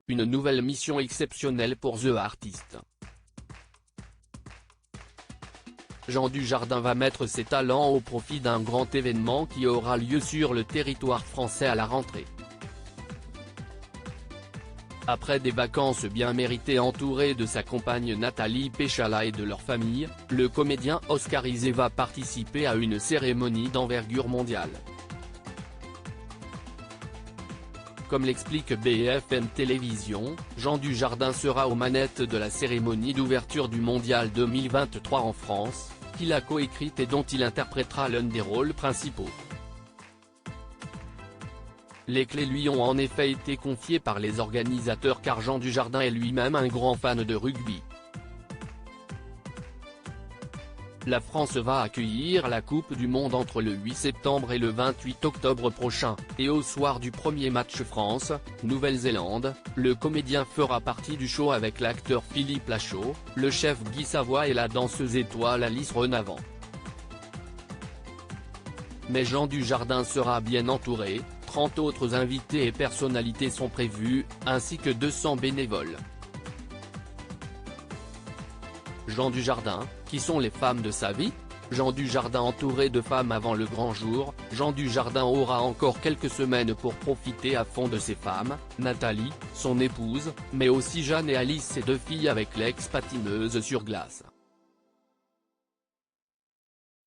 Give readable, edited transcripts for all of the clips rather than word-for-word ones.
une nouvelle mission exceptionnelle pour The Artist. Jean Dujardin va mettre ses talents au profit d'un grand événement qui aura lieu sur le territoire français à la rentrée. Après des vacances bien méritées entouré de sa compagne Nathalie Péchala et de leur famille, le comédien oscarisé va participer à une cérémonie d'envergure mondiale. Comme l'explique BFM Télévision, Jean Dujardin sera aux manettes de la cérémonie d'ouverture du Mondial 2023 en France, qu'il a coécrite et dont il interprétera l'un des rôles principaux. Les clés lui ont en effet été confiées par les organisateurs car Jean Dujardin est lui-même un grand fan de rugby. La France va accueillir la Coupe du Monde entre le 8 septembre et le 28 octobre prochain, et au soir du premier match France-Nouvelle-Zélande, le comédien fera partie du show avec l'acteur Philippe Lachaud, le chef Guy Savoy et la danseuse étoile Alice Renavant. Mais Jean Dujardin sera bien entouré, 30 autres invités et personnalités sont prévus, ainsi que 200 bénévoles. Jean Dujardin, qui sont les femmes de sa vie? Jean Dujardin entouré de femmes avant le grand jour, Jean Dujardin aura encore quelques semaines pour profiter à fond de ses femmes, Nathalie, son épouse, mais aussi Jeanne et Alice, ses deux filles avec l'ex-patineuse sur glace.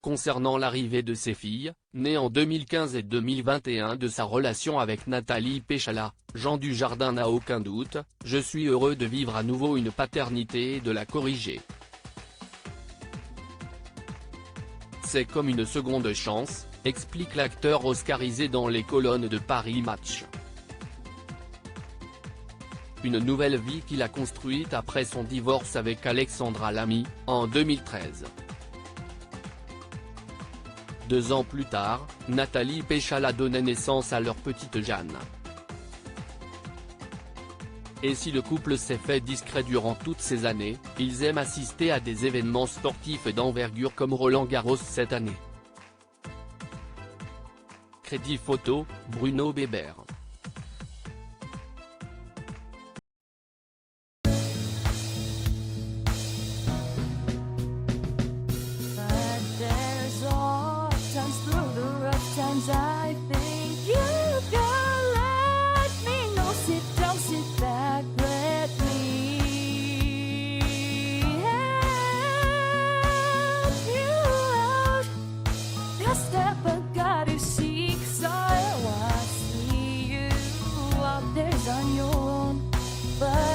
Concernant l'arrivée de ses filles, nées en 2015 et 2021 de sa relation avec Nathalie Péchala, Jean Dujardin n'a aucun doute, « Je suis heureux de vivre à nouveau une paternité et de la corriger. C'est comme une seconde chance », explique l'acteur oscarisé dans les colonnes de Paris Match. Une nouvelle vie qu'il a construite après son divorce avec Alexandra Lamy, en 2013. 2 ans plus tard, Nathalie Péchala donnait naissance à leur petite Jeanne. Et si le couple s'est fait discret durant toutes ces années, ils aiment assister à des événements sportifs d'envergure comme Roland-Garros cette année. Crédit photo, Bruno Bébert. I think you can let me know. Sit down, sit back, let me help you out. Just step got to seek, so I see you out there on your own, but